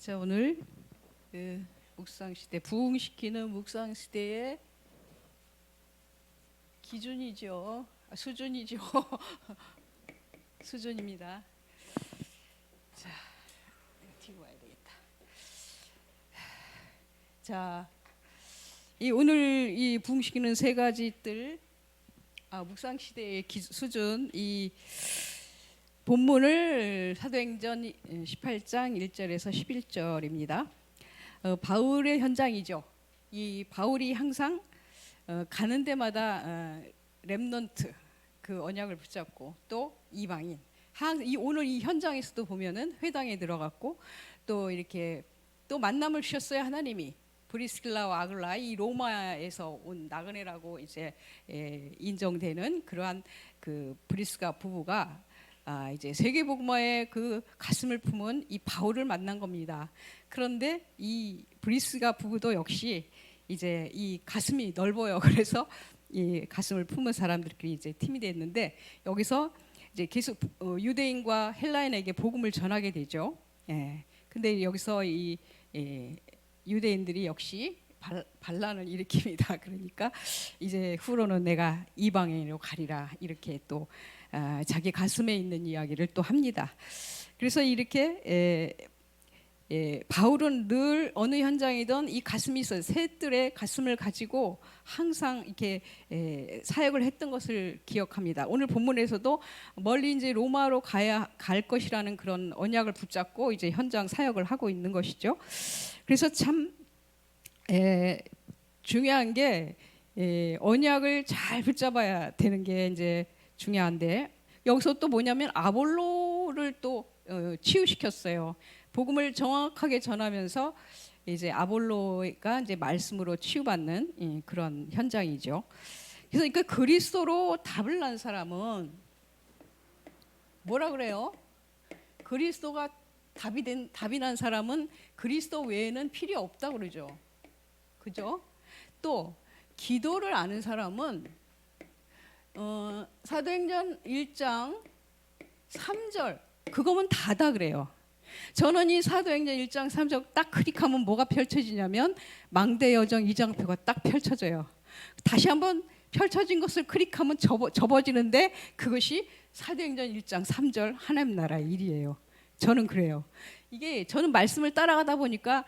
자, 오늘 묵상 시대, 부흥시키는 묵상 시대의 기준이죠. 수준이죠. 수준입니다. 자, 뒤로 와야 되겠다. 자, 오늘 이 부흥시키는 세 가지 뜰 묵상 시대의 수준, 이 본문을 사도행전 18장 1절에서 11절입니다. 바울의 현장이죠. 이 바울이 항상 가는 데마다 렘넌트 그 언약을 붙잡고 또 이방인 오늘 이 현장에서도 보면은 회당에 들어갔고 또 이렇게 또 만남을 주셨어요. 하나님이 브리스길라와 아글라, 이 로마에서 온 나그네라고 이제 인정되는 그러한 그 브리스가 부부가 이제 세계복음화의 그 가슴을 품은 이 바울을 만난 겁니다. 그런데 이 브리스가 부부도 역시 이제 이 가슴이 넓어요. 그래서 이 가슴을 품은 사람들끼리 이제 팀이 됐는데 여기서 이제 계속 유대인과 헬라인에게 복음을 전하게 되죠. 예. 근데 여기서 이 유대인들이 역시 반란을 일으킵니다. 그러니까 이제 후로는 내가 이방인으로 가리라 이렇게 또 자기 가슴에 있는 이야기를 또 합니다. 그래서 이렇게 바울은 늘 어느 현장이든 이 가슴이 있어요. 새 뜰의 가슴을 가지고 항상 이렇게 사역을 했던 것을 기억합니다. 오늘 본문에서도 멀리 이제 로마로 갈 것이라는 그런 언약을 붙잡고 이제 현장 사역을 하고 있는 것이죠. 그래서 참 중요한 게 언약을 잘 붙잡아야 되는 게 이제 중요한데 여기서 또 뭐냐면 아볼로를 또 치유시켰어요. 복음을 정확하게 전하면서 이제 아볼로가 이제 말씀으로 치유받는 그런 현장이죠. 그래서 그 그리스도로 답을 난 사람은 뭐라 그래요? 그리스도가 답이 난 사람은 그리스도 외에는 필요 없다 그러죠. 그죠? 또 기도를 아는 사람은 사도행전 1장 3절 그거면 다다 그래요. 저는 이 사도행전 1장 3절 딱 클릭하면 뭐가 펼쳐지냐면 망대 여정 2장표가 딱 펼쳐져요. 다시 한번 펼쳐진 것을 클릭하면 접어지는데 그것이 사도행전 1장 3절 하나님 나라의 일이에요. 저는 그래요. 이게 저는 말씀을 따라가다 보니까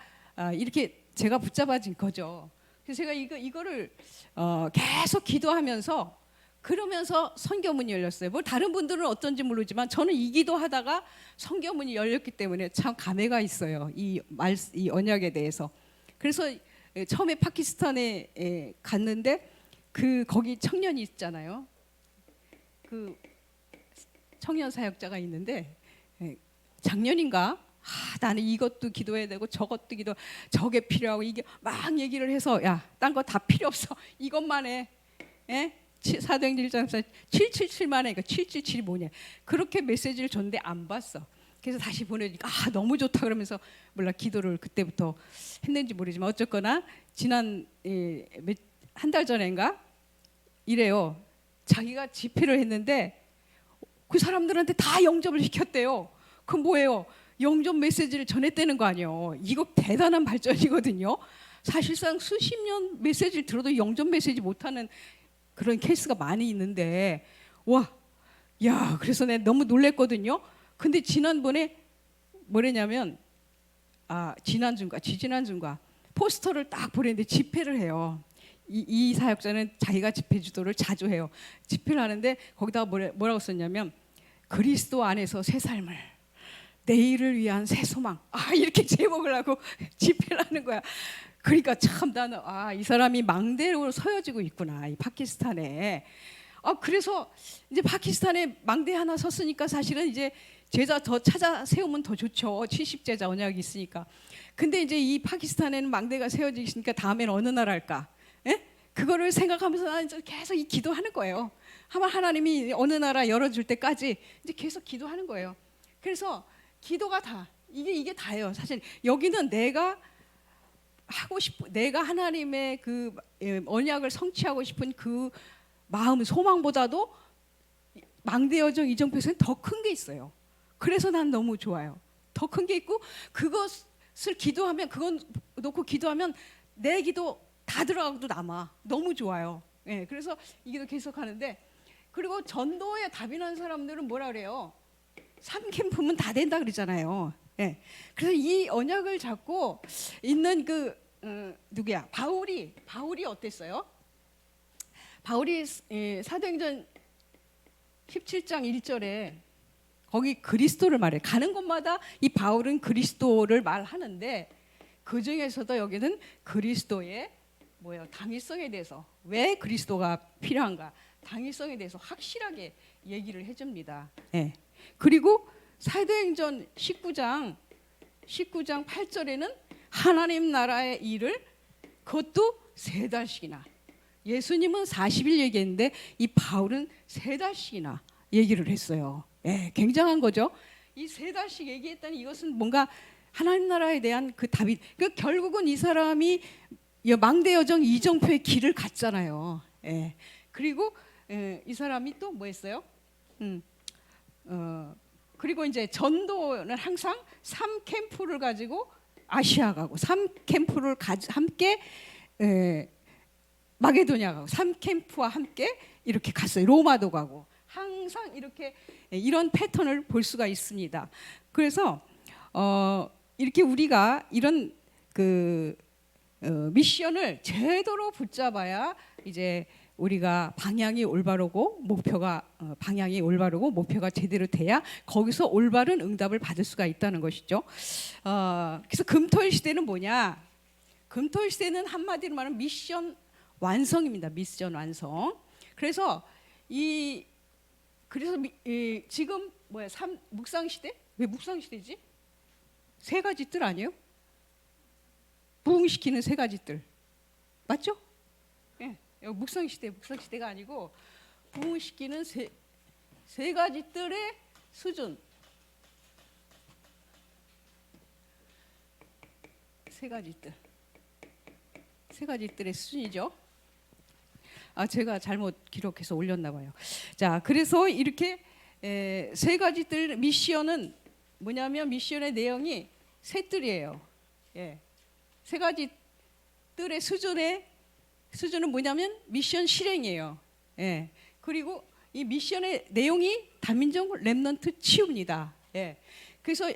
이렇게 제가 붙잡아진 거죠. 그래서 제가 이거를 계속 기도하면서 그러면서 성경문이 열렸어요. 뭐 다른 분들은 어떤지 모르지만 저는 이 기도하다가 성경문이 열렸기 때문에 참 감회가 있어요. 이 언약에 대해서. 그래서 처음에 파키스탄에 갔는데 거기 청년이 있잖아요. 그 청년 사역자가 있는데 작년인가? 나는 이것도 기도해야 되고 저것도 저게 필요하고 이게 막 얘기를 해서 야, 딴 거 다 필요 없어. 이것만 해. 사도행전 1장 777만 해. 777이 뭐냐? 그렇게 메시지를 줬는데 안 봤어. 그래서 다시 보내니까 너무 좋다 그러면서 몰라 기도를 그때부터 했는지 모르지만 어쨌거나 지난 한 달 전인가 이래요. 자기가 집회를 했는데 그 사람들한테 다 영접을 시켰대요. 그럼 뭐예요? 영접 메시지를 전했다는 거 아니에요. 이거 대단한 발전이거든요. 사실상 수십 년 메시지를 들어도 영접 메시지 못하는 그런 케이스가 많이 있는데 그래서 내가 너무 놀랬거든요. 근데 지난번에 뭐랬냐면 지지난주인가 포스터를 딱 보냈는데 집회를 해요. 이 사역자는 자기가 집회 주도를 자주 해요. 집회를 하는데 거기다가 뭐라고 썼냐면 그리스도 안에서 새 삶을 내일을 위한 새 소망 이렇게 제목을 하고 집회를 하는 거야. 그러니까 참 나는 이 사람이 망대로 서여지고 있구나 이 파키스탄에. 그래서 이제 파키스탄에 망대 하나 섰으니까 사실은 이제 제자 더 찾아 세우면 더 좋죠. 70제자 언약이 있으니까. 근데 이제 이 파키스탄에는 망대가 세워지니까 다음에는 어느 나라일까? 그거를 생각하면서 나는 계속 이 기도하는 거예요. 아마 하나님이 어느 나라 열어줄 때까지 이제 계속 기도하는 거예요. 그래서 기도가 다 이게 다예요. 사실 여기는 내가 하나님의 그 언약을 성취하고 싶은 그 마음 소망보다도 망대 여정 이정표에서는 더 큰 게 있어요. 그래서 난 너무 좋아요. 더 큰 게 있고 기도하면 그건 놓고 기도하면 내 기도 다 들어가고도 남아. 너무 좋아요. 예, 그래서 이 기도 계속 하는데 그리고 전도에 답이 난 사람들은 뭐라 그래요? 3캠프면 다 된다 그러잖아요. 예, 그래서 이 언약을 잡고 있는 그 누구야? 바울이 어땠어요? 바울이 사도행전 17장 1절에 거기 그리스도를 말해. 가는 곳마다 이 바울은 그리스도를 말하는데 그 중에서도 여기는 그리스도의 뭐예요? 당위성에 대해서 왜 그리스도가 필요한가? 당위성에 대해서 확실하게 얘기를 해줍니다. 네. 그리고 사도행전 19장 8절에는 하나님 나라의 일을 그것도 3달씩이나 예수님은 40일 얘기했는데 이 바울은 3달씩이나 얘기를 했어요. 예, 굉장한 거죠. 이 3달씩 얘기했다니 이것은 뭔가 하나님 나라에 대한 그 답이 결국은 이 사람이 망대 여정 이정표의 길을 갔잖아요. 예. 그리고 이 사람이 또 뭐 했어요? 그리고 이제 전도는 항상 3캠프를 가지고 아시아 가고 3캠프를 함께 마게도냐 가고 3캠프와 함께 이렇게 갔어요. 로마도 가고 항상 이렇게 이런 패턴을 볼 수가 있습니다. 그래서 이렇게 우리가 이런 그 미션을 제대로 붙잡아야 이제 우리가 방향이 올바르고 목표가 제대로 돼야 거기서 올바른 응답을 받을 수가 있다는 것이죠. 그래서 금토일 시대는 뭐냐? 금토일 시대는 한마디로 말하면 미션 완성입니다. 미션 완성. 그래서 지금 뭐야? 묵상 시대? 왜 묵상 시대지? 3가지 뜰 아니에요? 부흥시키는 3가지 뜰 맞죠? 예, 묵상 시대가 아니고 부흥시키는 3가지 뜰의 수준. 3가지 뜰의 수준이죠. 제가 잘못 기록해서 올렸나 봐요. 자, 그래서 이렇게 3가지 뜰 미션은 뭐냐면 미션의 내용이 3뜰이에요. 예. 3가지 뜰의 수준은 뭐냐면 미션 실행이에요. 예. 그리고 이 미션의 내용이 다민족 렘넌트 치유입니다. 예. 그래서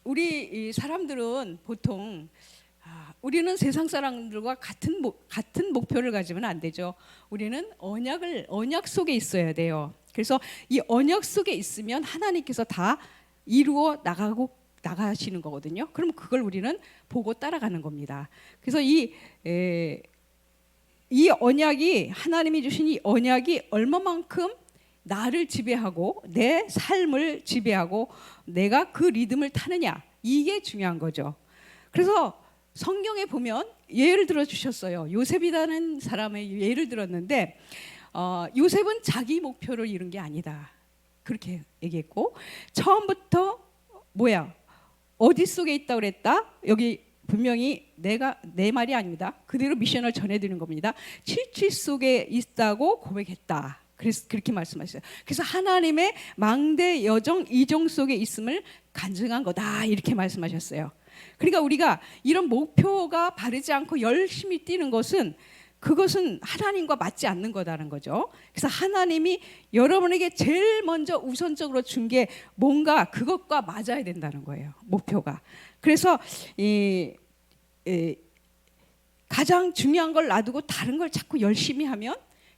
우리 사람들은 보통 우리는 세상 사람들과 같은 목표를 가지면 안 되죠. 우리는 언약 속에 있어야 돼요. 그래서 이 언약 속에 있으면 하나님께서 다 이루어 나가시는 거거든요. 그럼 그걸 우리는 보고 따라가는 겁니다. 그래서 이 언약이 하나님이 주신 이 언약이 얼마만큼 나를 지배하고 내 삶을 지배하고 내가 그 리듬을 타느냐, 이게 중요한 거죠. 그래서 성경에 보면 예를 들어 주셨어요. 요셉이라는 사람의 예를 들었는데 요셉은 자기 목표를 이룬 게 아니다, 그렇게 얘기했고, 처음부터 어디 속에 있다고 그랬다? 여기 분명히 내 말이 아닙니다. 그대로 미션을 전해드리는 겁니다. 칠칠 속에 있다고 고백했다. 그래서 그렇게 말씀하셨어요. 그래서 하나님의 망대 여정 이정 속에 있음을 간증한 거다, 이렇게 말씀하셨어요. 그러니까 우리가 이런 목표가 바르지 않고 열심히 뛰는 것은 그것은 하나님과 맞지 않는 거다라는 거죠. 그래서 하나님이 여러분에게 제일 먼저 우선적으로 준 게 뭔가 그것과 맞아야 된다는 거예요, 목표가. 그래서 가장 중요한 걸 놔두고 다른 걸 자꾸 열심히 하면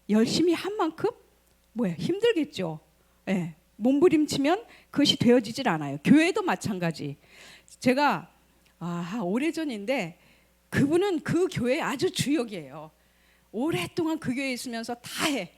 열심히 한 만큼 힘들겠죠. 예, 몸부림치면 그것이 되어지질 않아요. 교회도 마찬가지. 제가 오래전인데 그분은 그 교회 아주 주역이에요. 오랫동안 그 교회에 있으면서 다 해.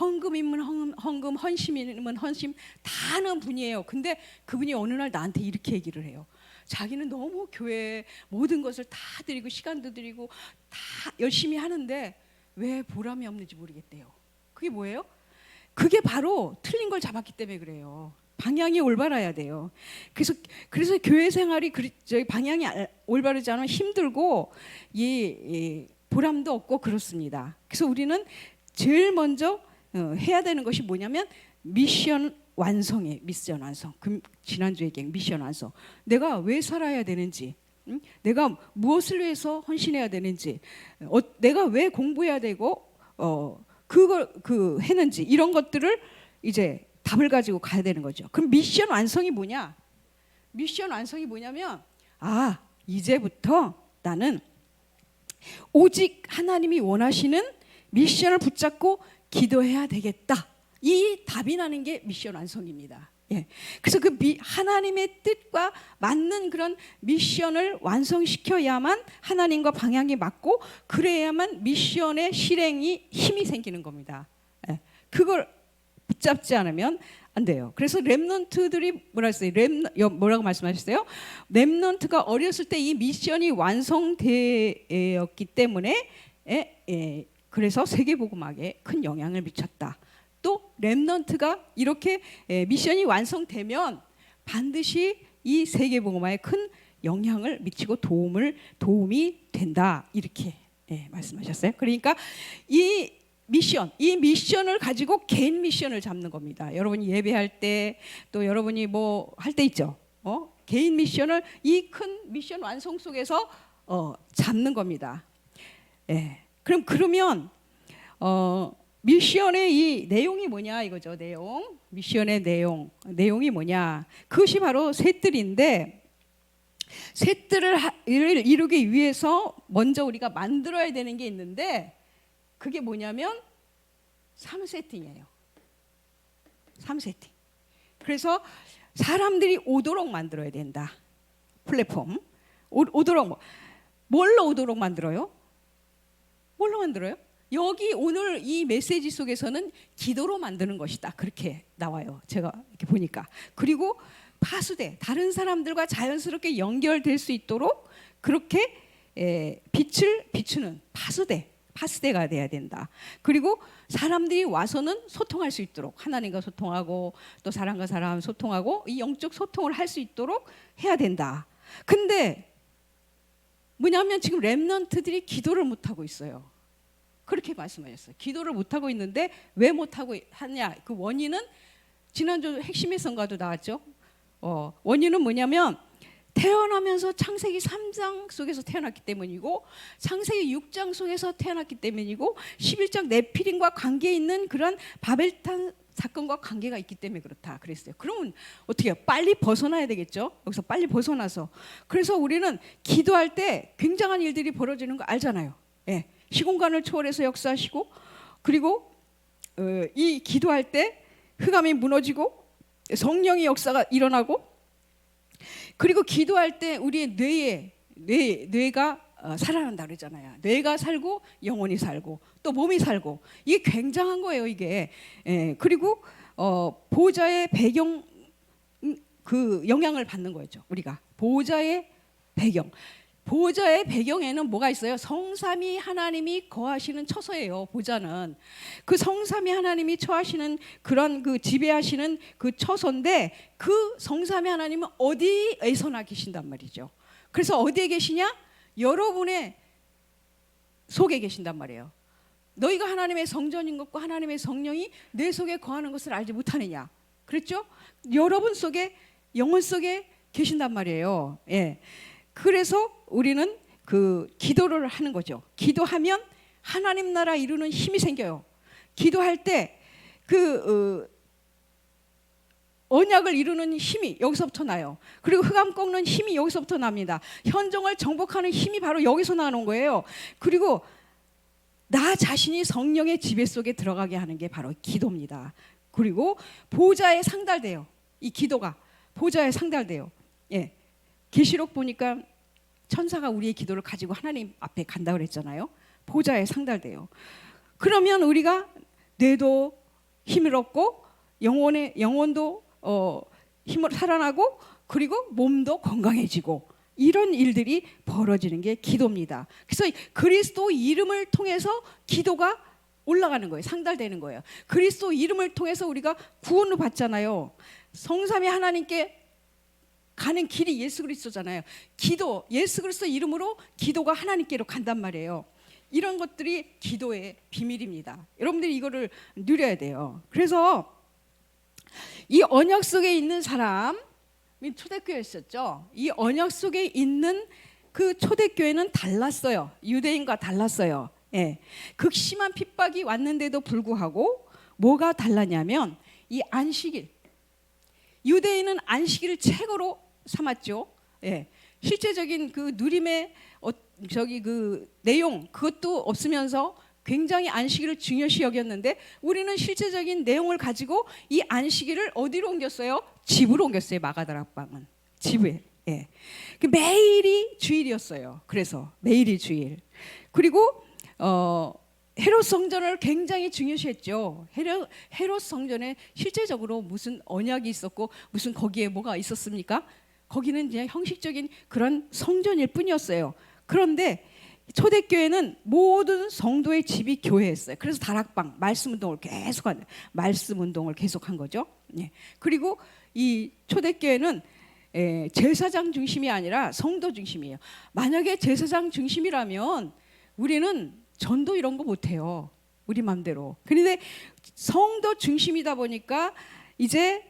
헌금이면 헌금, 헌심이면 헌심 다 하는 분이에요. 근데 그분이 어느 날 나한테 이렇게 얘기를 해요. 자기는 너무 교회에 모든 것을 다 드리고 시간도 드리고 다 열심히 하는데 왜 보람이 없는지 모르겠대요. 그게 뭐예요? 그게 바로 틀린 걸 잡았기 때문에 그래요. 방향이 올바라야 돼요. 그래서 교회 생활이 방향이 올바르지 않으면 힘들고 보람도 없고 그렇습니다. 그래서 우리는 제일 먼저 해야 되는 것이 뭐냐면 미션 완성의 미션 완성. 지난주 얘기한 미션 완성. 내가 왜 살아야 되는지, 내가 무엇을 위해서 헌신해야 되는지, 내가 왜 공부해야 되고 그걸 했는지, 이런 것들을 이제 답을 가지고 가야 되는 거죠. 그럼 미션 완성이 뭐냐? 미션 완성이 뭐냐면, 이제부터 나는 오직 하나님이 원하시는 미션을 붙잡고 기도해야 되겠다. 이 답이 나는 게 미션 완성입니다. 예. 그래서 그 하나님의 뜻과 맞는 그런 미션을 완성시켜야만 하나님과 방향이 맞고, 그래야만 미션의 실행이 힘이 생기는 겁니다. 예. 그걸 붙잡지 않으면 안 돼요. 그래서 렘넌트들이 뭐라고 말씀하셨어요? 렘넌트가 어렸을 때 이 미션이 완성되었기 때문에 그래서 세계복음학에 큰 영향을 미쳤다. 또 렘넌트가 이렇게 미션이 완성되면 반드시 이 세계복음화에 큰 영향을 미치고 도움이 된다. 이렇게 말씀하셨어요. 그러니까 이 미션을 가지고 개인 미션을 잡는 겁니다. 여러분이 예배할 때, 또 여러분이 뭐 할 때 있죠. 개인 미션을 이 큰 미션 완성 속에서 잡는 겁니다. 그러면 미션의 이 내용이 뭐냐 이거죠. 미션의 내용이 뭐냐? 그것이 바로 셋들인데, 셋들을 이루기 위해서 먼저 우리가 만들어야 되는 게 있는데, 그게 뭐냐면 3세팅이에요. 3세팅. 그래서 사람들이 오도록 만들어야 된다. 플랫폼. 오도록 뭘로 오도록 만들어요? 뭘로 만들어요? 여기 오늘 이 메시지 속에서는 기도로 만드는 것이다. 그렇게 나와요. 제가 이렇게 보니까. 그리고 파수대, 다른 사람들과 자연스럽게 연결될 수 있도록 그렇게 빛을 비추는 파수대가 돼야 된다. 그리고 사람들이 와서는 소통할 수 있도록, 하나님과 소통하고 또 사람과 사람 소통하고 이 영적 소통을 할 수 있도록 해야 된다. 근데 뭐냐면 지금 렘넌트들이 기도를 못하고 있어요. 그렇게 말씀하셨어요. 기도를 못하고 있는데 왜 못하고 하냐? 그 원인은 지난주 핵심의 성가도 나왔죠. 원인은 뭐냐면 태어나면서 창세기 3장 속에서 태어났기 때문이고, 창세기 6장 속에서 태어났기 때문이고, 11장 네피림과 관계 있는 그런 바벨탑 사건과 관계가 있기 때문에 그렇다 그랬어요. 그러면 어떻게 해요? 빨리 벗어나야 되겠죠. 여기서 빨리 벗어나서. 그래서 우리는 기도할 때 굉장한 일들이 벌어지는 거 알잖아요. 시공간을 초월해서 역사하시고, 그리고 이 기도할 때 흑암이 무너지고 성령의 역사가 일어나고, 그리고 기도할 때 우리의 뇌가 살아난다 그러잖아요. 뇌가 살고 영혼이 살고 또 몸이 살고, 이게 굉장한 거예요. 이게. 그리고 보호자의 배경 그 영향을 받는 거죠. 우리가 보호자의 배경에는 뭐가 있어요? 성삼위 하나님이 거하시는 처소예요. 보호자는 그 성삼위 하나님이 처하시는 그런 그 지배하시는 그 처소인데, 그 성삼위 하나님은 어디에서나 계신단 말이죠. 그래서 어디에 계시냐? 여러분의 속에 계신단 말이에요. 너희가 하나님의 성전인 것과 하나님의 성령이 내 속에 거하는 것을 알지 못하느냐? 그랬죠? 여러분 속에, 영혼 속에 계신단 말이에요. 그래서 우리는 그 기도를 하는 거죠. 기도하면 하나님 나라 이루는 힘이 생겨요. 기도할 때 그 언약을 이루는 힘이 여기서부터 나요. 그리고 흑암 꺾는 힘이 여기서부터 납니다. 현정을 정복하는 힘이 바로 여기서 나오는 거예요. 그리고 나 자신이 성령의 지배 속에 들어가게 하는 게 바로 기도입니다. 그리고 보좌에 상달돼요. 이 기도가 보좌에 상달돼요. 계시록 보니까 천사가 우리의 기도를 가지고 하나님 앞에 간다고 그랬잖아요. 보좌에 상달돼요. 그러면 우리가 뇌도 힘을 얻고 영혼도 힘으로 살아나고, 그리고 몸도 건강해지고, 이런 일들이 벌어지는 게 기도입니다. 그래서 그리스도 이름을 통해서 기도가 올라가는 거예요. 상달되는 거예요. 그리스도 이름을 통해서 우리가 구원을 받잖아요. 성삼위 하나님께 가는 길이 예수 그리스도잖아요. 예수 그리스도 이름으로 기도가 하나님께로 간단 말이에요. 이런 것들이 기도의 비밀입니다. 여러분들이 이거를 누려야 돼요. 그래서 이 언약 속에 있는 사람이 초대교회였었죠. 이 언약 속에 있는 그 초대교회는 달랐어요. 유대인과 달랐어요. 예. 극심한 핍박이 왔는데도 불구하고 뭐가 달랐냐면 이 안식일. 유대인은 안식일을 최고로 삼았죠. 예. 실제적인 그 누림의 그 내용 그것도 없으면서 굉장히 안식일을 중요시 여겼는데 우리는 실제적인 내용을 가지고 이 안식일을 어디로 옮겼어요? 집으로 옮겼어요. 마가다락방은 집에. 예. 매일이 주일이었어요. 그래서 매일이 주일. 그리고 헤롯 성전을 굉장히 중요시했죠. 헤롯 성전에 실제적으로 무슨 언약이 있었고 무슨 거기에 뭐가 있었습니까? 거기는 그냥 형식적인 그런 성전일 뿐이었어요. 그런데 초대교회는 모든 성도의 집이 교회였어요. 그래서 다락방, 말씀 운동을 계속한 거죠. 예. 그리고 이 초대교회는 제사장 중심이 아니라 성도 중심이에요. 만약에 제사장 중심이라면 우리는 전도 이런 거 못해요. 우리 마음대로. 그런데 성도 중심이다 보니까 이제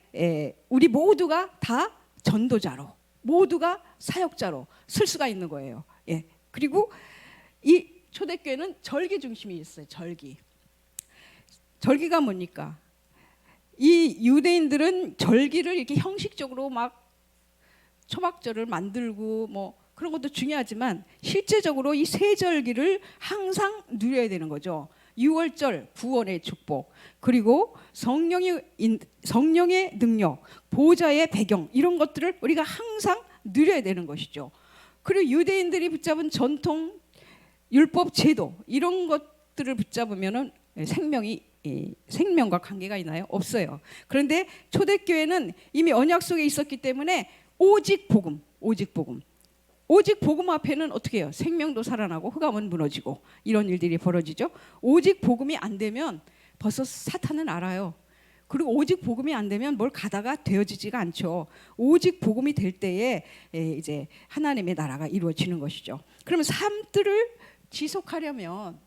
우리 모두가 다 전도자로, 모두가 사역자로 쓸 수가 있는 거예요. 예. 그리고 이 초대교회는 절기 중심이 있어요. 절기가 뭡니까? 이 유대인들은 절기를 이렇게 형식적으로 막 초막절을 만들고 뭐 그런 것도 중요하지만 실제적으로 이 세 절기를 항상 누려야 되는 거죠. 유월절 구원의 축복, 그리고 성령의 능력, 보좌의 배경, 이런 것들을 우리가 항상 누려야 되는 것이죠. 그리고 유대인들이 붙잡은 전통, 율법, 제도, 이런 것들을 붙잡으면은 생명과 관계가 있나요? 없어요. 그런데 초대교회는 이미 언약 속에 있었기 때문에 오직 복음 앞에는 어떻게 해요? 생명도 살아나고 흑암은 무너지고 이런 일들이 벌어지죠. 오직 복음이 안 되면 벌써 사탄은 알아요. 그리고 오직 복음이 안 되면 뭘 가다가 되어지지가 않죠. 오직 복음이 될 때에 이제 하나님의 나라가 이루어지는 것이죠. 그러면 삶들을 지속하려면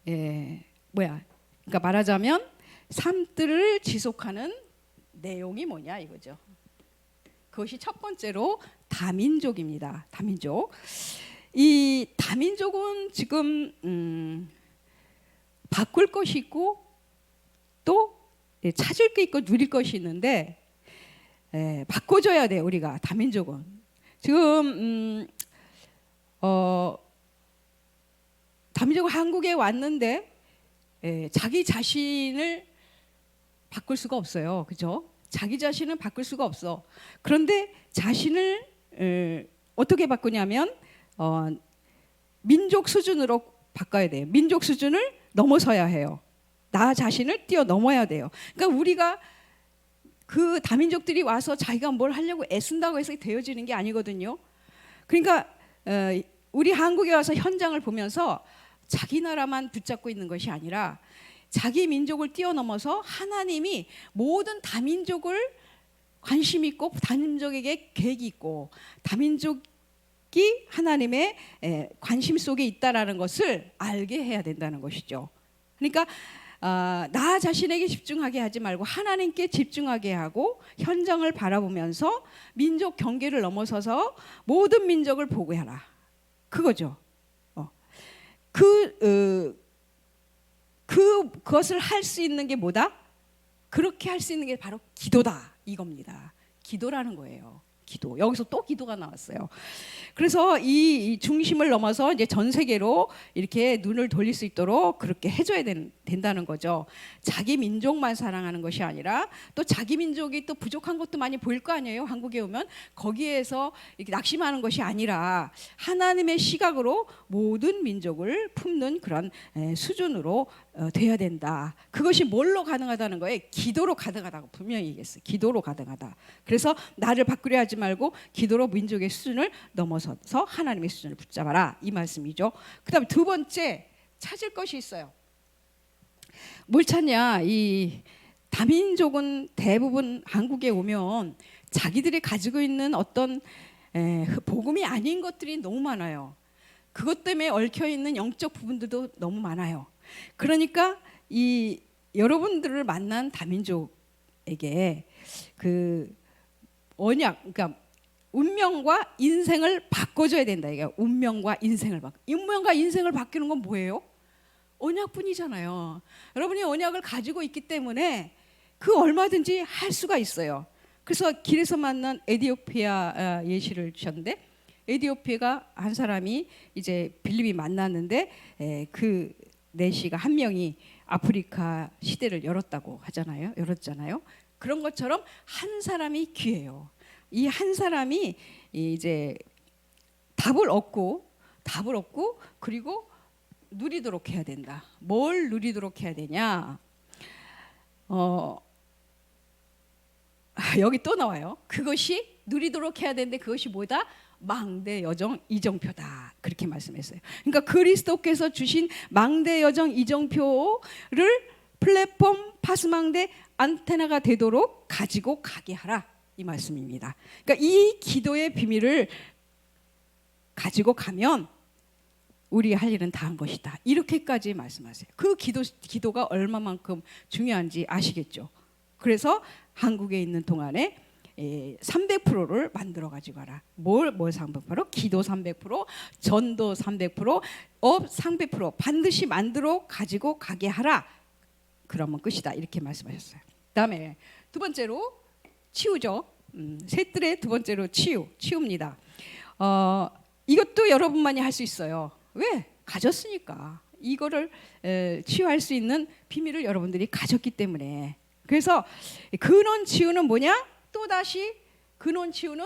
그러니까 말하자면 삶들을 지속하는 내용이 뭐냐 이거죠. 그것이 첫 번째로 다민족입니다. 다민족. 이 다민족은 지금 바꿀 것이 있고 또 찾을 게 있고 누릴 것이 있는데 바꿔줘야 돼요. 우리가 다민족은 지금 다민족은 한국에 왔는데 자기 자신을 바꿀 수가 없어요. 그죠? 자기 자신은 바꿀 수가 없어. 그런데 자신을 어떻게 바꾸냐면 민족 수준으로 바꿔야 돼요. 민족 수준을 넘어서야 해요. 나 자신을 뛰어넘어야 돼요. 그러니까 우리가 그 다민족들이 와서 자기가 뭘 하려고 애쓴다고 해서 되어지는 게 아니거든요. 그러니까 우리 한국에 와서 현장을 보면서 자기 나라만 붙잡고 있는 것이 아니라 자기 민족을 뛰어넘어서 하나님이 모든 다민족을 관심 있고 다민족에게 계획이 있고 다민족이 하나님의 관심 속에 있다라는 것을 알게 해야 된다는 것이죠. 그러니까 나 자신에게 집중하게 하지 말고 하나님께 집중하게 하고 현장을 바라보면서 민족 경계를 넘어서서 모든 민족을 보고하라. 그거죠. 그것을 할 수 있는 게 뭐다? 그렇게 할 수 있는 게 바로 기도다 이겁니다. 기도라는 거예요. 기도. 여기서 또 기도가 나왔어요. 그래서 이 중심을 넘어서 이제 전 세계로 이렇게 눈을 돌릴 수 있도록 그렇게 해줘야 된다는 거죠. 자기 민족만 사랑하는 것이 아니라 또 자기 민족이 또 부족한 것도 많이 보일 거 아니에요. 한국에 오면 거기에서 이렇게 낙심하는 것이 아니라 하나님의 시각으로 모든 민족을 품는 그런 수준으로 돼야 된다. 그것이 뭘로 가능하다는 거예요? 기도로 가능하다고 분명히 얘기했어요. 기도로 가능하다. 그래서 나를 바꾸려 하지 말고 기도로 민족의 수준을 넘어서서 하나님의 수준을 붙잡아라 이 말씀이죠. 그다음에 두 번째 찾을 것이 있어요. 뭘 찾냐? 이 다민족은 대부분 한국에 오면 자기들이 가지고 있는 어떤 복음이 아닌 것들이 너무 많아요. 그것 때문에 얽혀 있는 영적 부분들도 너무 많아요. 그러니까 이 여러분들을 만난 다민족 사람에게 그 언약, 그러니까 운명과 인생을 바꿔줘야 된다. 이게 운명과 인생을 운명과 인생을 바뀌는 건 뭐예요? 언약뿐이잖아요. 여러분이 언약을 가지고 있기 때문에 그 얼마든지 할 수가 있어요. 그래서 길에서 만난 에디오피아 예시를 주셨는데, 에디오피아가 한 사람이 이제 빌립이 만났는데 그 내시가 한 명이 아프리카 시대를 열었잖아요. 그런 것처럼 한 사람이 귀해요. 이 한 사람이 이제 답을 얻고 그리고 누리도록 해야 된다. 뭘 누리도록 해야 되냐? 여기 또 나와요. 그것이 누리도록 해야 되는데 그것이 뭐다? 망대 여정 이정표다. 그렇게 말씀했어요. 그러니까 그리스도께서 주신 망대 여정 이정표를 플랫폼 파수망대 안테나가 되도록 가지고 가게 하라, 이 말씀입니다. 그러니까 이 기도의 비밀을 가지고 가면 우리 할 일은 다 한 것이다. 이렇게까지 말씀하세요. 그 기도가 얼마만큼 중요한지 아시겠죠? 그래서 한국에 있는 동안에 300%를 만들어 가지고 가라. 뭘 300%? 기도 300%, 전도 300%, 업 300% 반드시 만들어 가지고 가게 하라. 그러면 끝이다. 이렇게 말씀하셨어요. 그다음에 두 번째로 치유죠. 셋들의 두 번째로 치유입니다. 이것도 여러분만이 할 수 있어요. 왜? 가졌으니까. 이거를 치유할 수 있는 비밀을 여러분들이 가졌기 때문에. 그래서 근원 치유는 뭐냐? 또 다시 근원 치유는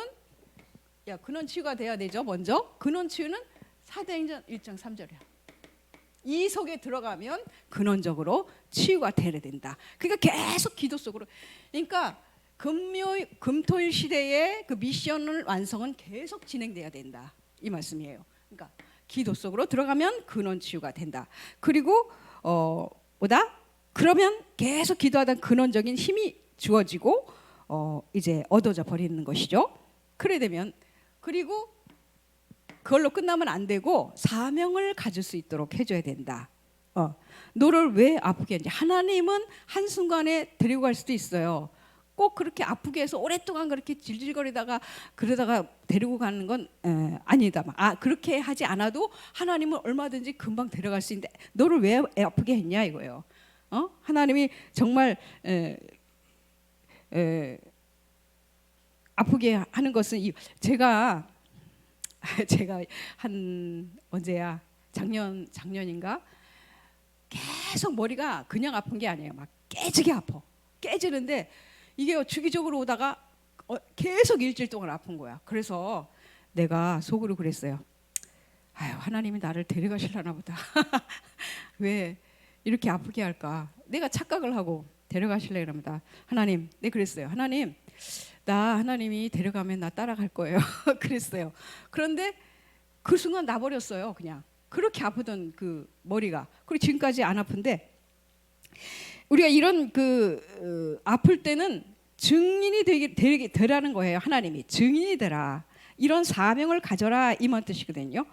근원 치유가 돼야 되죠. 먼저 근원 치유는 사도행전 1장 3절이야. 이 속에 들어가면 근원적으로 치유가 되야 된다. 그러니까 계속 기도 속으로. 그러니까 금토일 시대의 그 미션을 완성은 계속 진행돼야 된다. 이 말씀이에요. 그러니까 기도 속으로 들어가면 근원 치유가 된다. 그리고 그러면 계속 기도하다 근원적인 힘이 주어지고 이제 얻어져 버리는 것이죠. 그래 되면 그리고 그걸로 끝나면 안 되고 사명을 가질 수 있도록 해줘야 된다. 너를 왜 아프게 했는지. 하나님은 한순간에 데리고 갈 수도 있어요. 꼭 그렇게 아프게 해서 오랫동안 그렇게 질질거리다가 그러다가 데리고 가는 건 아니다. 그렇게 하지 않아도 하나님은 얼마든지 금방 데려갈 수 있는데 너를 왜 아프게 했냐 이거예요. 하나님이 정말 아프게 하는 것은 제가 한 언제야 작년인가 계속 머리가 그냥 아픈 게 아니에요. 막 깨지게 아파. 깨지는데 이게 주기적으로 오다가 계속 일주일 동안 아픈 거야. 그래서 내가 속으로 그랬어요. 아유, 하나님이 나를 데려가시려나 보다. 왜 이렇게 아프게 할까? 내가 착각을 하고 데려가실래 그럽니다. 하나님, 네 그랬어요. 하나님, 하나님이 데려가면 나 따라갈 거예요. 그랬어요. 그런데 그 순간 나버렸어요. 그냥 그렇게 아프던 그 머리가. 그리고 지금까지 안 아픈데 우리가 이런 아플 때는 증인이 되라는 거예요. 하나님이 증인이 되라. 이런 사명을 가져라 이만 뜻이거든요.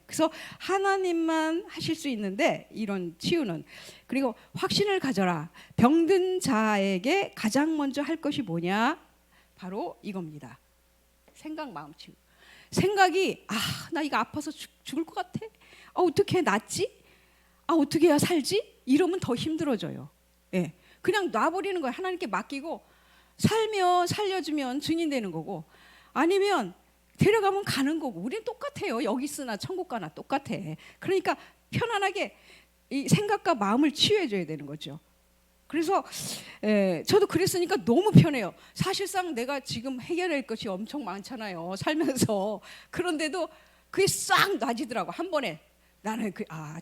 그래서 하나님만 하실 수 있는데 이런 치유는. 그리고 확신을 가져라. 병든 자에게 가장 먼저 할 것이 뭐냐? 바로 이겁니다. 생각, 마음 치유. 생각이 나 이거 아파서 죽을 것 같아. 어떻게 낫지? 어떻게 해야 살지? 이러면 더 힘들어져요. 그냥 놔버리는 거예요. 하나님께 맡기고 살면 살려주면 증인 되는 거고 아니면 데려가면 가는 거고. 우리는 똑같아요. 여기 있으나 천국 가나 똑같아. 그러니까 편안하게 이 생각과 마음을 치유해줘야 되는 거죠. 그래서 저도 그랬으니까 너무 편해요. 사실상 내가 지금 해결할 것이 엄청 많잖아요. 살면서. 그런데도 그게 싹 놔지더라고. 한 번에. 나는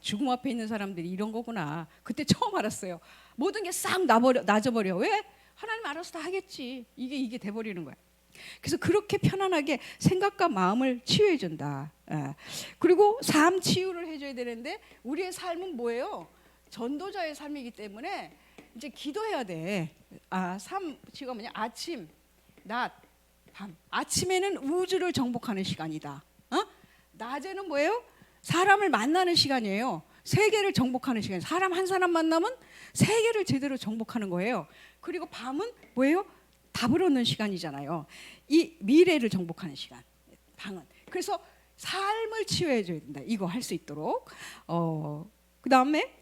죽음 앞에 있는 사람들이 이런 거구나. 그때 처음 알았어요. 모든 게 싹 놔져버려. 왜? 하나님 알아서 다 하겠지. 이게 돼버리는 거야. 그래서 그렇게 편안하게 생각과 마음을 치유해 준다. 그리고 삶 치유를 해줘야 되는데 우리의 삶은 뭐예요? 전도자의 삶이기 때문에 이제 기도해야 돼. 삶 치유가 뭐냐? 아침, 낮, 밤. 아침에는 우주를 정복하는 시간이다. 낮에는 뭐예요? 사람을 만나는 시간이에요. 세계를 정복하는 시간. 사람 한 사람 만나면 세계를 제대로 정복하는 거예요. 그리고 밤은 뭐예요? 답을 얻는 시간이잖아요. 이 미래를 정복하는 시간. 방은. 그래서 삶을 치유해 줘야 된다. 이거 할 수 있도록. 그다음에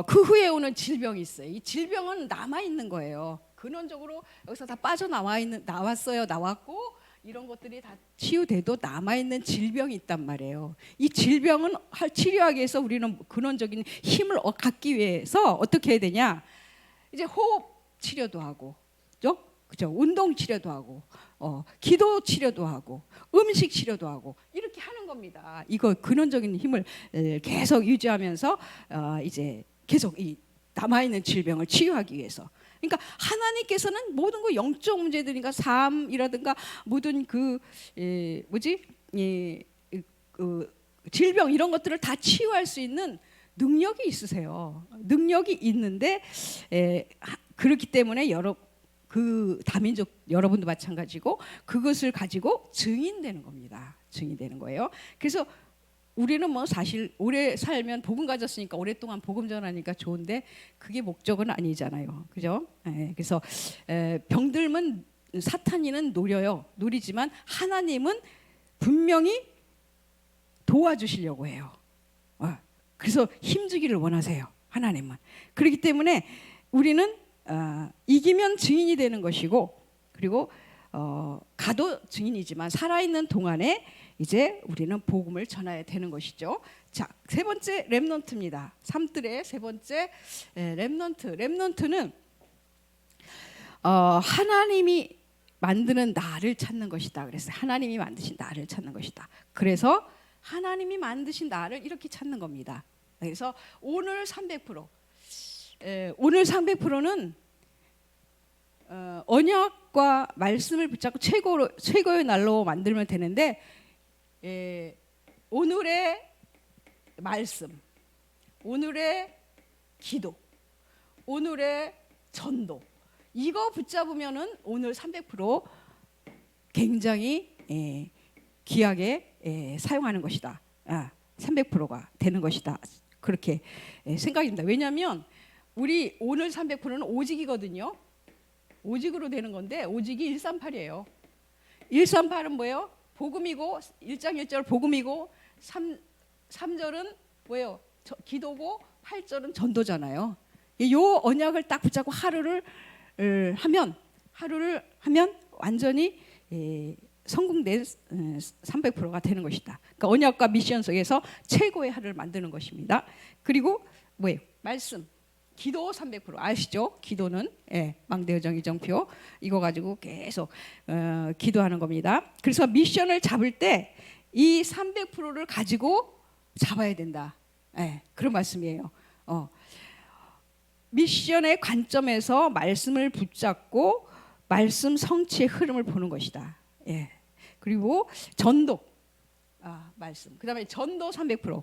그 후에 오는 질병이 있어요. 이 질병은 남아 있는 거예요. 근원적으로 여기서 다 나왔어요. 나왔고 이런 것들이 다 치유돼도 남아 있는 질병이 있단 말이에요. 이 질병은 치료하기 위해서 우리는 근원적인 힘을 갖기 위해서 어떻게 해야 되냐? 이제 호흡 치료도 하고, 그죠? 운동 치료도 하고, 기도 치료도 하고, 음식 치료도 하고 이렇게 하는 겁니다. 이거 근원적인 힘을 계속 유지하면서 이제 계속 이 남아 있는 질병을 치유하기 위해서. 그러니까 하나님께서는 모든 거 영적 문제들이니까 삶이라든가 모든 그 질병 이런 것들을 다 치유할 수 있는 능력이 있으세요. 능력이 있는데 그렇기 때문에 그 다민족 여러분도 마찬가지고 그것을 가지고 증인되는 겁니다. 증인되는 거예요. 그래서 우리는 뭐 사실 오래 살면 복음 가졌으니까 오랫동안 복음 전하니까 좋은데 그게 목적은 아니잖아요. 그죠? 그래서 병들면 사탄이는 노리지만 하나님은 분명히 도와주시려고 해요. 그래서 힘주기를 원하세요. 하나님은. 그렇기 때문에 우리는 이기면 증인이 되는 것이고 그리고 가도 증인이지만 살아있는 동안에 이제 우리는 복음을 전해야 되는 것이죠. 자, 세 번째 렘넌트입니다. 삶들의 세 번째 렘넌트. 렘넌트는 하나님이 만드는 나를 찾는 것이다. 그래서 하나님이 만드신 나를 찾는 것이다. 그래서 하나님이 만드신 나를 이렇게 찾는 겁니다. 그래서 오늘 300%, 오늘 300%는 언약과 말씀을 붙잡고 최고의 날로 만들면 되는데 오늘의 말씀, 오늘의 기도, 오늘의 전도 이거 붙잡으면은 오늘 300% 굉장히 귀하게 사용하는 것이다. 300%가 되는 것이다. 그렇게 생각입니다. 왜냐하면 우리 오늘 300%는 오직이거든요. 오직으로 되는 건데 오직이 138이에요. 138은 뭐예요? 복음이고 1장 1절 복음이고 3절은 뭐예요? 기도고 8절은 전도잖아요. 이 언약을 딱 붙잡고 하루를 하면 완전히 성공된 300%가 되는 것이다. 그러니까 언약과 미션 속에서 최고의 하루를 만드는 것입니다. 그리고 뭐예요? 말씀. 기도 300% 아시죠? 기도는 망대여정 이정표 이거 가지고 계속 기도하는 겁니다. 그래서 미션을 잡을 때 이 300%를 가지고 잡아야 된다. 그런 말씀이에요. 미션의 관점에서 말씀을 붙잡고 말씀 성취의 흐름을 보는 것이다. 그리고 전도 말씀. 그다음에 전도 300%.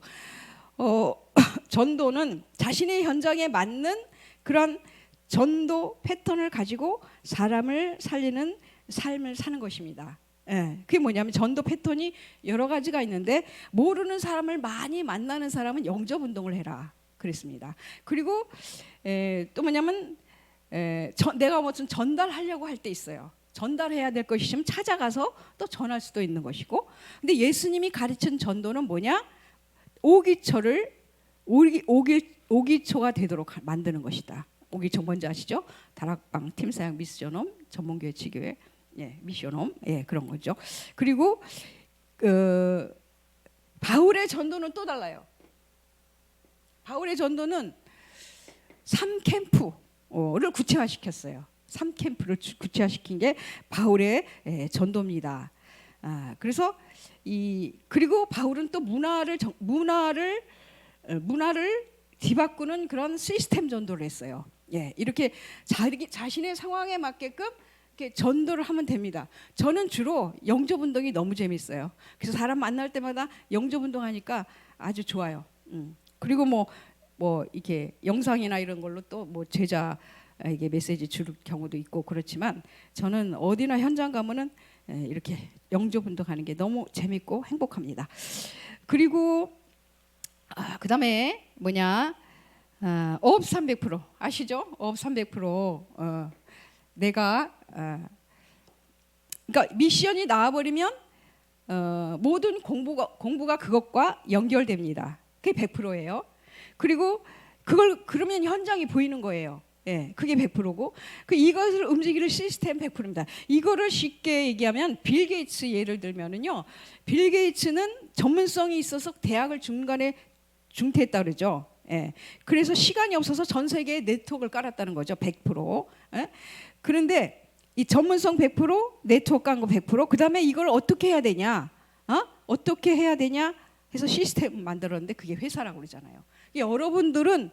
전도는 자신의 현장에 맞는 그런 전도 패턴을 가지고 사람을 살리는 삶을 사는 것입니다. 그게 뭐냐면 전도 패턴이 여러 가지가 있는데 모르는 사람을 많이 만나는 사람은 영접 운동을 해라 그랬습니다. 그리고 또 뭐냐면 내가 무슨 전달하려고 할 때 있어요. 전달해야 될 것이 있으면 찾아가서 또 전할 수도 있는 것이고 근데 예수님이 가르친 전도는 뭐냐? 오기초가 되도록 만드는 것이다. 오기초 뭔지 아시죠? 다락방 팀사역 미스전홈 전문교회 지교회 미션홈 그런 거죠. 그리고 바울의 전도는 또 달라요. 바울의 전도는 3캠프를 구체화시켰어요. 3캠프를 구체화시킨 게 바울의 전도입니다. 그래서 그리고 바울은 또 문화를 뒤바꾸는 그런 시스템 전도를 했어요. 이렇게 자신의 상황에 맞게끔 이렇게 전도를 하면 됩니다. 저는 주로 영접 운동이 너무 재밌어요. 그래서 사람 만날 때마다 영접 운동하니까 아주 좋아요. 그리고 뭐 이렇게 영상이나 이런 걸로 또 뭐 제자에게 메시지 줄 경우도 있고 그렇지만 저는 어디나 현장 가면은 이렇게 영접 운동하는 게 너무 재밌고 행복합니다. 그리고 그다음에 뭐냐? 어업 300% 아시죠? 어업 300% 내가 그러니까 미션이 나와버리면 모든 공부가 그것과 연결됩니다. 그게 100%예요. 그리고 그걸 그러면 현장이 보이는 거예요. 예, 그게 100%고 이것을 움직이는 시스템 100%입니다. 이거를 쉽게 얘기하면 빌 게이츠 예를 들면은요. 빌 게이츠는 전문성이 있어서 대학을 중간에 중퇴했다 그러죠. 예. 그래서 시간이 없어서 전 세계에 네트워크를 깔았다는 거죠. 100%. 예? 그런데 이 전문성 100%, 네트워크 깐 거 100%, 그다음에 이걸 어떻게 해야 되냐? 어떻게 해야 되냐? 해서 시스템 만들었는데 그게 회사라고 그러잖아요. 여러분들은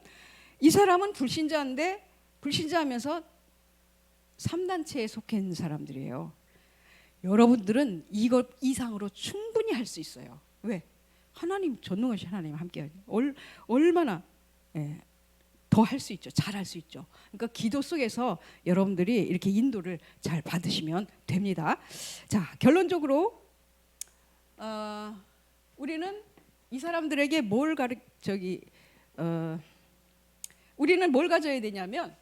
이 사람은 불신자인데 불신자하면서 3단체에 속해 있는 사람들이에요. 여러분들은 이것 이상으로 충분히 할 수 있어요. 왜? 하나님 전능하신 하나님 함께 얼마나 더 할 수 있죠. 잘 할 수 있죠. 그러니까 기도 속에서 여러분들이 이렇게 인도를 잘 받으시면 됩니다. 자, 결론적으로 우리는 이 사람들에게 우리는 뭘 가져야 되냐면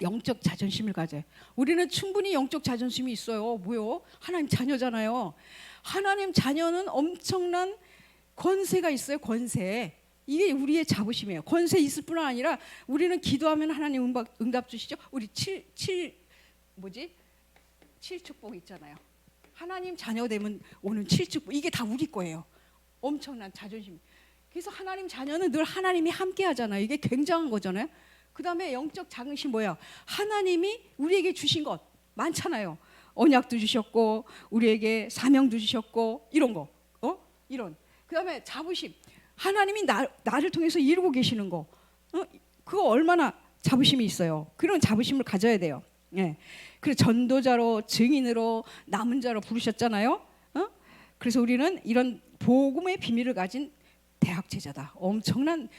영적 자존심을 가져요. 우리는 충분히 영적 자존심이 있어요. 뭐요? 하나님 자녀잖아요. 하나님 자녀는 엄청난 권세가 있어요. 권세. 이게 우리의 자부심이에요. 권세 있을 뿐 아니라 우리는 기도하면 하나님 응답 주시죠. 우리 7축복 있잖아요. 하나님 자녀 되면 오는 7축복 이게 다 우리 거예요. 엄청난 자존심. 그래서 하나님 자녀는 늘 하나님이 함께 하잖아요. 이게 굉장한 거잖아요. 그 다음에 영적 자긍심 뭐야? 하나님이 우리에게 주신 것 많잖아요. 언약도 주셨고 우리에게 사명도 주셨고 이런 거. 이런. 그 다음에 자부심. 하나님이 나를 통해서 이루고 계시는 거. 그거 얼마나 자부심이 있어요. 그런 자부심을 가져야 돼요. 예. 그래서 전도자로 증인으로 남은 자로 부르셨잖아요. 그래서 우리는 이런 복음의 비밀을 가진 대학 제자다. 엄청난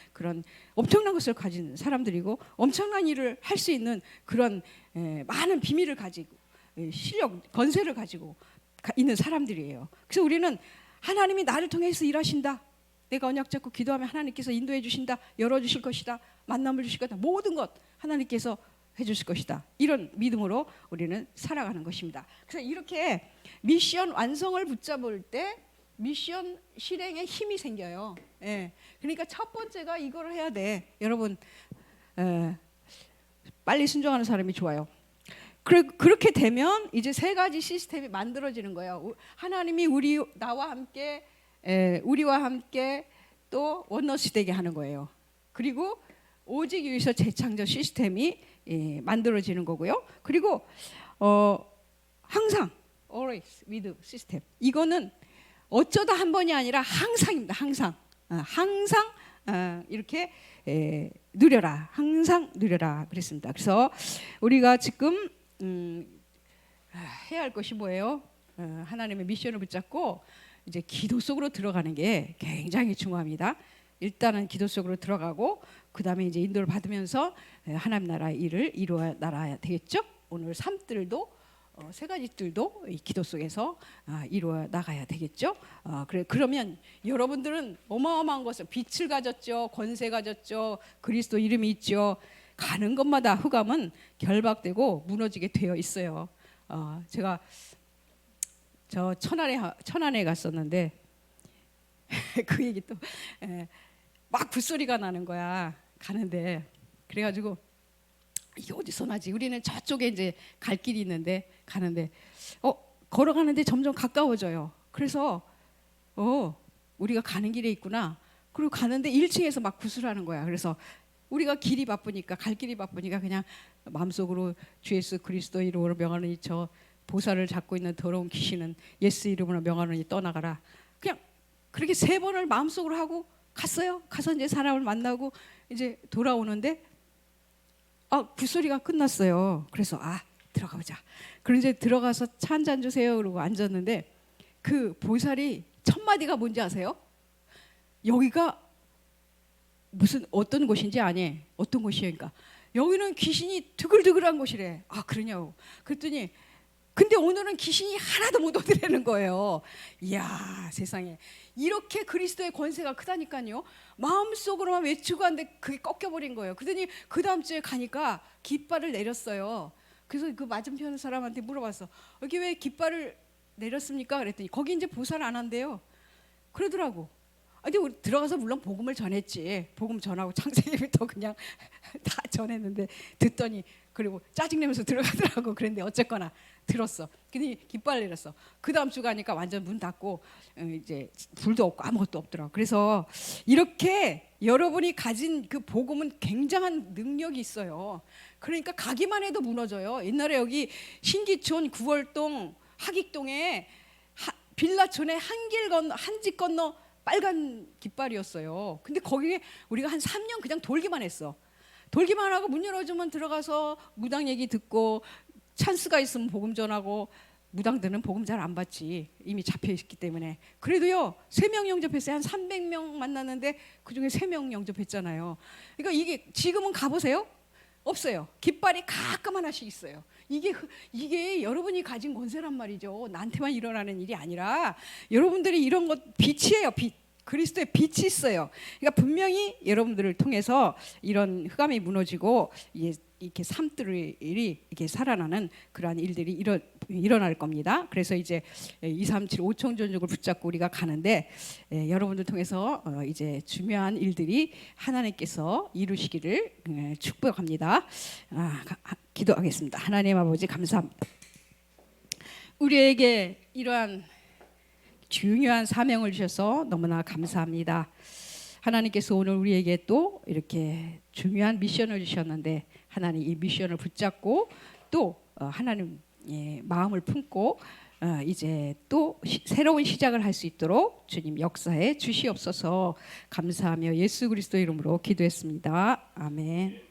것을 가진 사람들이고 엄청난 일을 할 수 있는 그런 많은 비밀을 가지고 실력, 권세를 가지고 있는 사람들이에요. 그래서 우리는 하나님이 나를 통해서 일하신다. 내가 언약 잡고 기도하면 하나님께서 인도해 주신다. 열어주실 것이다. 만남을 주실 것이다. 모든 것 하나님께서 해주실 것이다. 이런 믿음으로 우리는 살아가는 것입니다. 그래서 이렇게 미션 완성을 붙잡을 때 미션 실행에 힘이 생겨요. 예. 그러니까 첫 번째가 이걸 해야 돼. 여러분 빨리 순종하는 사람이 좋아요. 그렇게 되면 이제 세 가지 시스템이 만들어지는 거예요. 하나님이 나와 함께 우리와 함께 또 원너스 되게 하는 거예요. 그리고 오직 위에서 재창조 시스템이 만들어지는 거고요. 그리고 항상 always with 시스템. 이거는 어쩌다 한 번이 아니라 항상입니다. 항상 이렇게 누려라. 항상 누려라 그랬습니다. 그래서 우리가 지금 해야 할 것이 뭐예요? 하나님의 미션을 붙잡고 이제 기도 속으로 들어가는 게 굉장히 중요합니다. 일단은 기도 속으로 들어가고 그 다음에 이제 인도를 받으면서 하나님 나라 일을 이루어 나가야 되겠죠. 오늘 삶들도 세 가지 뜰도 이 기도 속에서 이루어 나가야 되겠죠. 그러면 여러분들은 어마어마한 것을 빛을 가졌죠, 권세 가졌죠, 그리스도 이름이 있죠. 가는 것마다 흑암은 결박되고 무너지게 되어 있어요. 제가 저 천안에 갔었는데 그 얘기 또 막 붓소리가 나는 거야. 가는데 그래가지고 이게 어디서 나지? 우리는 저쪽에 이제 갈 길이 있는데 가는데 걸어가는데 점점 가까워져요. 그래서 우리가 가는 길에 있구나. 그리고 가는데 1층에서 막 구슬하는 거야. 그래서 우리가 갈 길이 바쁘니까 그냥 마음속으로 주 예수 그리스도 이름으로 명하노니 저 보살을 잡고 있는 더러운 귀신은 예수 이름으로 명하노니 떠나가라. 그냥 그렇게 3번을 마음속으로 하고 갔어요. 가서 이제 사람을 만나고 이제 돌아오는데 붓소리가 끝났어요. 그래서 들어가 보자. 그럼 이제 들어가서 차 한 잔 주세요. 그러고 앉았는데 그 보살이 첫 마디가 뭔지 아세요? 여기가 어떤 곳인지 아니? 어떤 곳이니까 여기는 귀신이 드글드글한 곳이래. 그러냐고. 그랬더니 근데 오늘은 귀신이 하나도 못 오더라는 거예요. 이야, 세상에. 이렇게 그리스도의 권세가 크다니까요. 마음속으로만 외치고 하는데 그게 꺾여버린 거예요. 그러더니 그 다음 주에 가니까 깃발을 내렸어요. 그래서 그 맞은편 사람한테 물어봤어. 여기 왜 깃발을 내렸습니까? 그랬더니 거기 이제 보살 안 한대요. 그러더라고. 아니 우리 들어가서 물론 복음을 전했지. 복음 전하고 창세기부터 그냥 다 전했는데 듣더니 그리고 짜증내면서 들어가더라고. 그런데 어쨌거나 들었어. 근데 깃발 내렸어. 그 다음 주 가니까 완전 문 닫고 이제 불도 없고 아무것도 없더라고. 그래서 이렇게 여러분이 가진 그 복음은 굉장한 능력이 있어요. 그러니까 가기만 해도 무너져요. 옛날에 여기 신기촌 구월동 하익동에 빌라촌에 한 집 건너 빨간 깃발이었어요. 근데 거기에 우리가 한 3년 그냥 돌기만 했어. 돌기만 하고 문 열어주면 들어가서 무당 얘기 듣고 찬스가 있으면 복음 전하고, 무당들은 복음 잘 안 받지. 이미 잡혀 있기 때문에. 그래도요 3명 영접했어요. 한 300명 만났는데 그중에 3명 영접했잖아요. 그러니까 이게 지금은 가보세요. 없어요. 깃발이 가끔 하나씩 있어요. 이게 여러분이 가진 권세란 말이죠. 나한테만 일어나는 일이 아니라 여러분들이 이런 것 빛이에요. 빛. 그리스도의 빛이 있어요. 그러니까 분명히 여러분들을 통해서 이런 흑암이 무너지고 이렇게 삶들이 이렇게 살아나는 그러한 일들이 일어날 겁니다. 그래서 이제 237 5청전적을 붙잡고 우리가 가는데 여러분들 통해서 이제 중요한 일들이 하나님께서 이루시기를 축복합니다. 기도하겠습니다. 하나님 아버지 감사합니다. 우리에게 이러한 중요한 사명을 주셔서 너무나 감사합니다. 하나님께서 오늘 우리에게 또 이렇게 중요한 미션을 주셨는데 하나님 이 미션을 붙잡고 또 하나님의 마음을 품고 이제 또 새로운 시작을 할 수 있도록 주님 역사해 주시옵소서. 감사하며 예수 그리스도 이름으로 기도했습니다. 아멘.